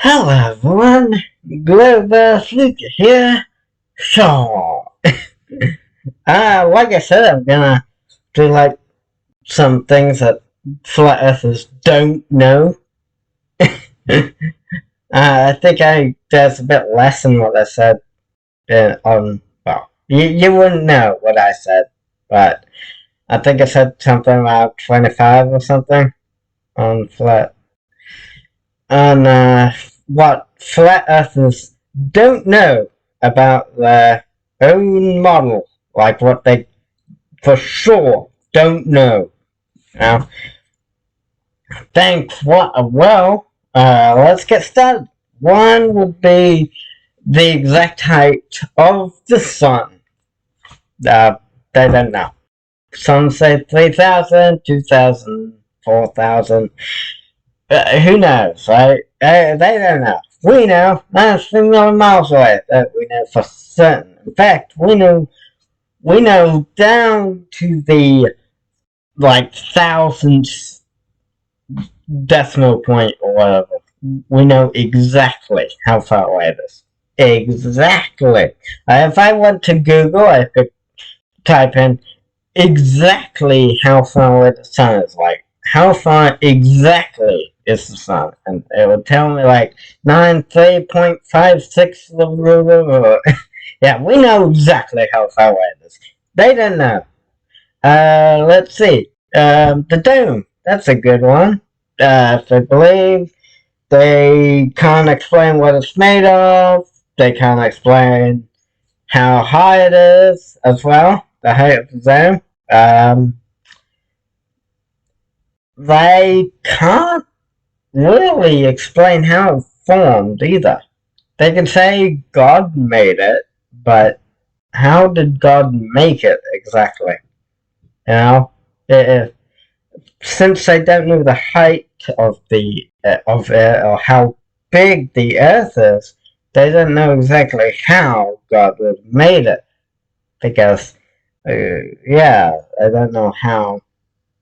Hello everyone, Glover Luke here. So, like I said, I'm gonna do some things that flat earthers don't know. I think there's a bit less than what I said well, you wouldn't know what I said, but I think I said something about 25 or something on on what flat earthers don't know about their own model, like what they for sure don't know. Now, let's get started. One would be the exact height of the sun. Uh, they don't know. Some say 3,000, 2,000, 4,000. Who knows, right? They don't know. We know. That's 3 million miles away. That we know for certain. In fact, we know down to the thousandth decimal point or whatever. We know exactly how far away it is. Exactly. If I went to Google, I could type in exactly how far away the sun is. Like, how far exactly is the sun? And it would tell me 93.56. Yeah, we know exactly how far away it is. They don't know. Let's see. The dome. That's a good one. If they believe, they can't explain what it's made of. They can't explain how high it is as well. The height of the dome. They can't really explain how it formed either. They can say God made it, but how did God make it exactly? You know, if, since they don't know the height of it or how big the Earth is, they don't know exactly how God would have made it because, they don't know how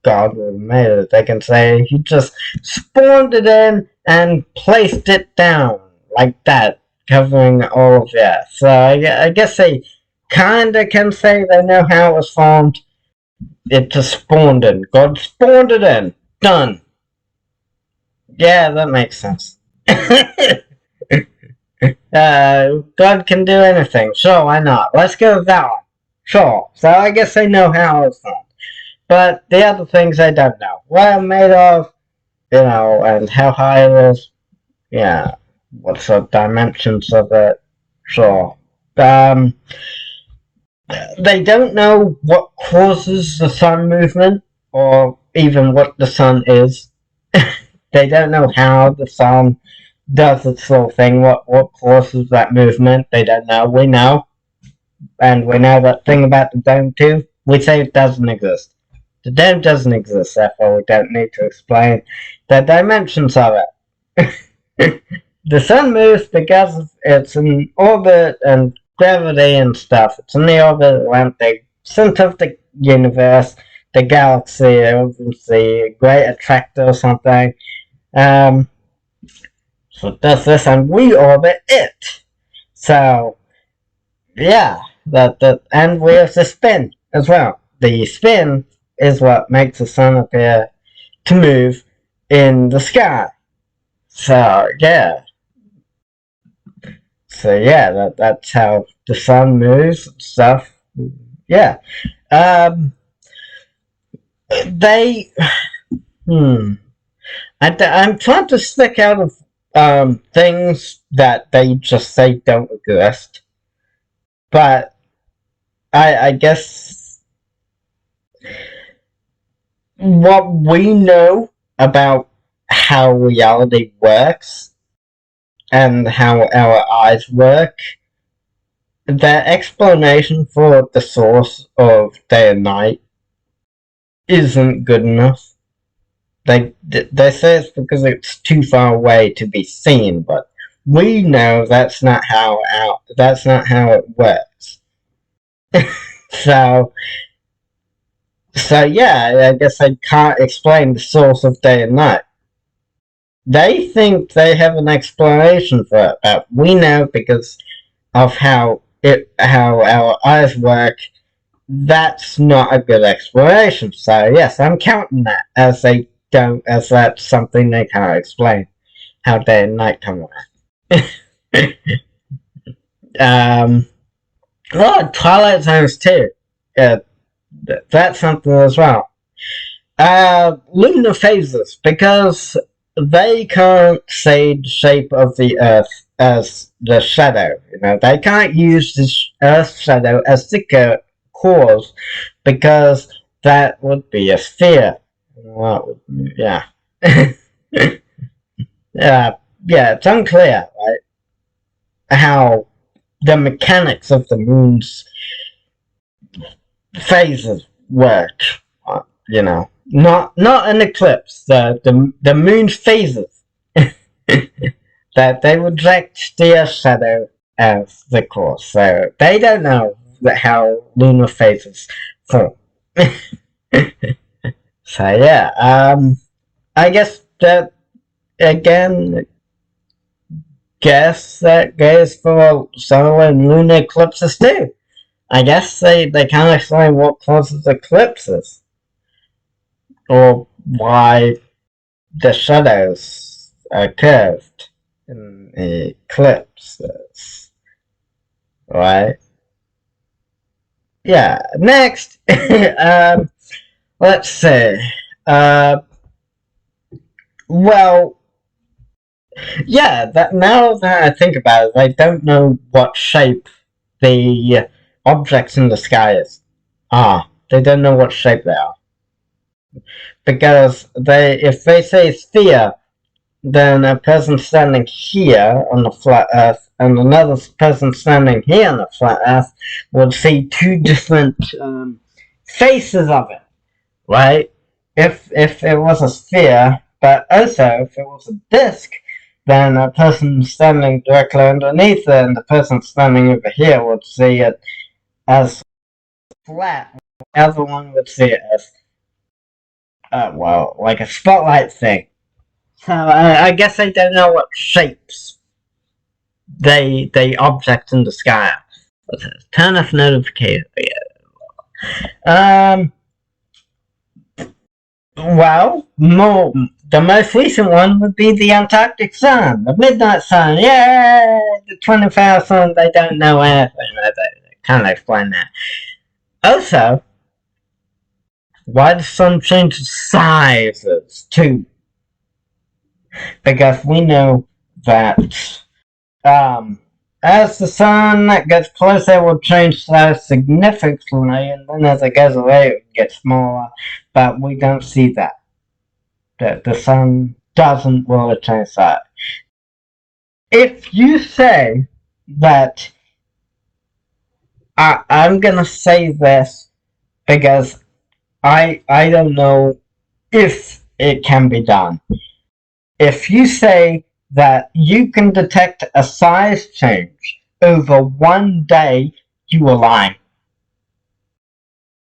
God would have made it. They can say he just spawned it in and placed it down like that, covering all of the Earth. So I guess they kinda can say they know how it was formed. It just spawned in. God spawned it in. Done. Yeah, that makes sense. God can do anything. Sure, why not? Let's go with that one. Sure. So I guess they know how it's done. But the other things I don't know. What I'm made of, and how high it is. Yeah. What's the dimensions of it? Sure. Um, they don't know what causes the sun movement or even what the sun is. They don't know how the sun does its little thing, what causes that movement. They don't know. We know. And we know that thing about the dome too. We say it doesn't exist. The dome doesn't exist, therefore we don't need to explain the dimensions of it. The sun moves because it's in orbit and gravity and stuff. It's in the orbit around the center of the universe, the galaxy, the great attractor or something. Um, so it does this and we orbit it. So, yeah, and we have the spin as well. The spin is what makes the sun appear to move in the sky. So yeah, that's how the sun moves and stuff. Yeah. Um, they. Hmm. I'm trying to stick out of things that they just say don't exist, but I guess what we know about how reality works and how our eyes work, their explanation for the source of day and night isn't good enough. They say it's because it's too far away to be seen, but we know that's not how it works. So yeah, I guess I can't explain the source of day and night. they think they have an explanation for it, but we know because of how our eyes work, that's not a good explanation. So yes, I'm counting that as as that's something they can't explain, how day and night come around. Oh, Twilight Zones too. Yeah, that's something as well. Lunar phases, because they can't see the shape of the Earth as the shadow. They can't use the Earth's shadow as the cause, because that would be a sphere. Well, yeah. Yeah, it's unclear, right? How the mechanics of the moon's phases work. Not an eclipse. The moon's phases that they reject the shadow as the cause. So they don't know how lunar phases form. So yeah, I guess that again. Guess that goes for solar and lunar eclipses too. I guess they can't explain what causes eclipses or why the shadows are curved in eclipses, right? Yeah. Next, let's see. Uh, well, yeah. That now that I think about it, I don't know what shape the objects in the sky are. They don't know what shape they are because if they say sphere, then a person standing here on the flat Earth and another person standing here on the flat Earth would see two different faces of it, right? If it was a sphere, but also if it was a disc, then a person standing directly underneath it and the person standing over here would see it as flat. The other one would see it as, like a spotlight thing. So I guess I don't know what shapes they object in the sky. Turn off notification. Um. Well, the most recent one would be the Antarctic Sun, the Midnight Sun. Yay! The 24-hour sun. They don't know anything. They can't explain that. Also, why the sun changes sizes too? Because we know that as the sun gets closer, it will change size significantly, and then as it goes away, it gets smaller. But we don't see that. The sun doesn't really change size. If you say that, I'm gonna say this because I don't know if it can be done. If you say that you can detect a size change over one day, you are lying.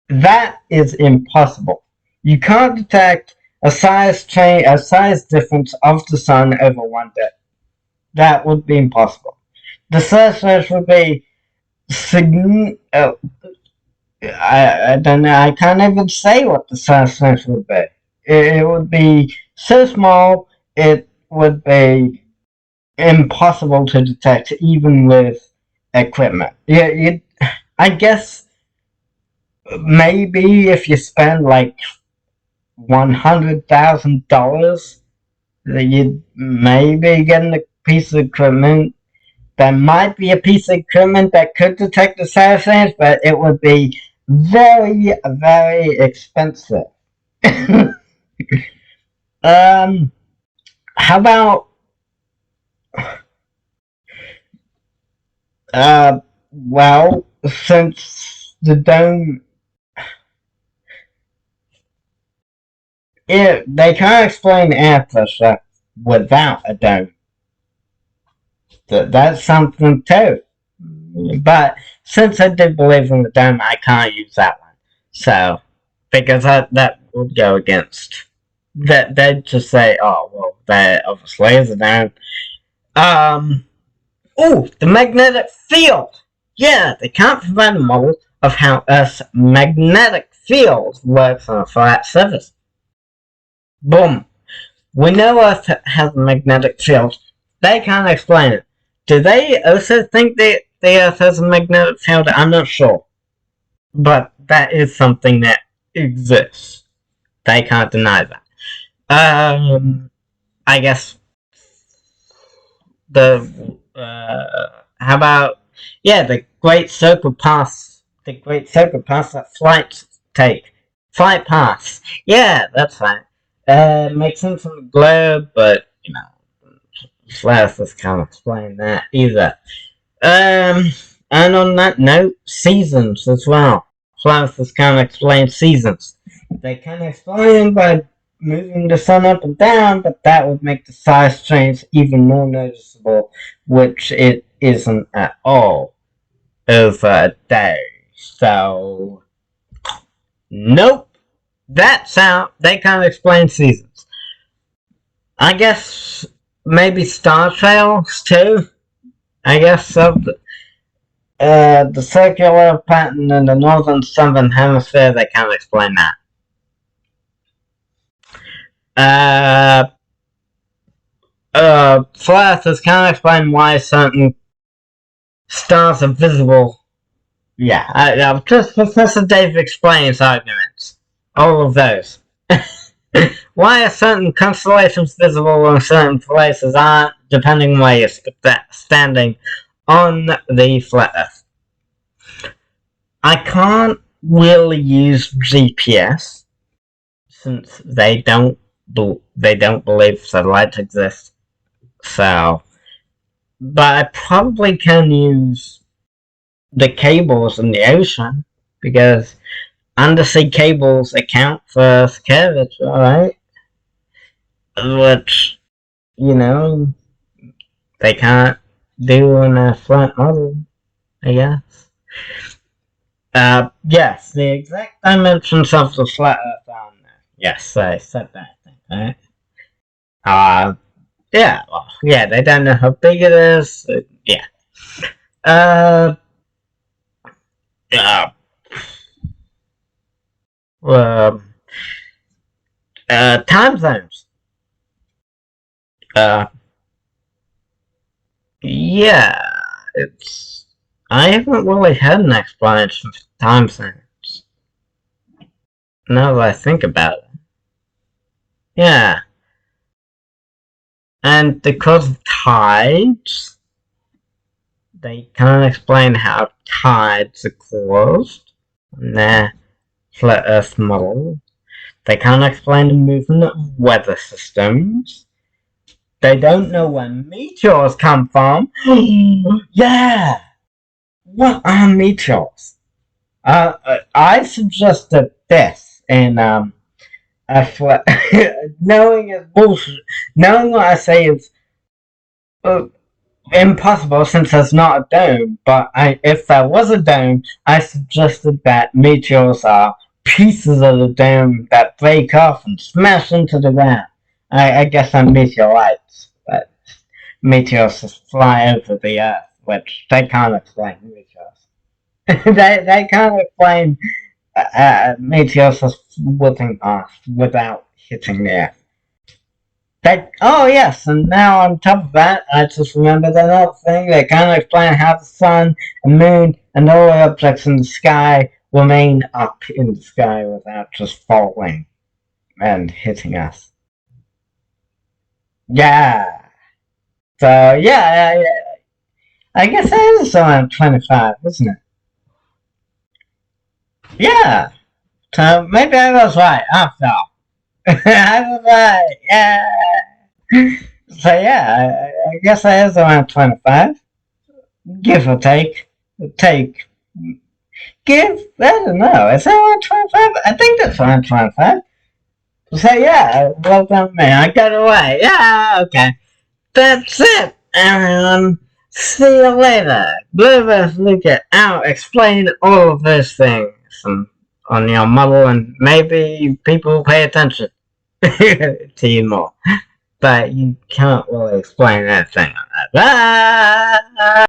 That is impossible. You can't detect a size difference of the sun over one day. That would be impossible. The size change would be I don't know. I can't even say what the size change would be. It would be so small. It would be impossible to detect even with equipment. Yeah, I guess maybe if you spend like $100,000, you'd maybe get a piece of equipment. There might be a piece of equipment that could detect the size change, but it would be very, very expensive. How about well, since the dome, they can't explain air pressure without a dome. That's something too. But since I do believe in the dome, I can't use that one. So, because that would go against that they'd just say, oh, well, that obviously is a dome. Oh, the magnetic field! Yeah, they can't provide a model of how Earth's magnetic field works on a flat surface. Boom. We know Earth has a magnetic field. They can't explain it. Do they also think that the Earth has a magnetic field? I'm not sure. But that is something that exists. They can't deny that. I guess how about, yeah, the Great Circle Pass. The Great Circle Pass that flights take. Flight pass. Yeah, that's right. Makes sense on the globe, but, Flash can't explain that either. And on that note, seasons as well. Flash can't explain seasons. They can explain by moving the sun up and down, but that would make the size change even more noticeable, which it isn't at all over a day. So, nope. That's how they can't explain seasons. I guess maybe star trails too. I guess so. The circular pattern in the northern southern hemisphere, they can't explain that. Flat Earthers can't explain why certain stars are visible. Yeah, just Professor Dave explains arguments. All of those. Why are certain constellations visible in certain places aren't, depending on where you're standing on the flat Earth. I can't really use GPS since they don't believe satellites exist. So, but I probably can use the cables in the ocean because undersea cables account for Earth's curvature, right? Which, they can't do in a flat model, I guess. Yes, the exact dimensions of the flat Earth are on there. Yes, I said that, right? Yeah, well, yeah, they don't know how big it is. Yeah. Time zones. Yeah, I haven't really had an explanation for time zones. Now that I think about it. Yeah. And because of tides, they can't explain how tides are caused in their flat Earth model. They can't explain the movement of weather systems. They don't know where meteors come from. Yeah! What are meteors? I suggested this in knowing is bullshit. Knowing what I say is impossible since there's not a dome. But if there was a dome, I suggested that meteors are pieces of the dome that break off and smash into the ground. I guess I'm meteorites, but meteors just fly over the Earth, which they can't explain meteors. they can't explain meteors just whipping past without hitting the Earth. Oh yes, and now on top of that, I just remembered another thing. They can't explain how the sun and moon and all objects in the sky remain up in the sky without just falling and hitting us. Yeah. So yeah, I guess that is around 25, isn't it? Yeah. So maybe I was right after all. I was right. Yeah. So yeah, I guess that is around 25. Give or take. I don't know. Is that around 25? I think that's around 25. So yeah, well done me. I got away. Yeah, okay. That's it, everyone. See you later. Blueberry Luca out. Explain all of those things on your model, and maybe people will pay attention. Timo. But you can't really explain anything on that. Bye!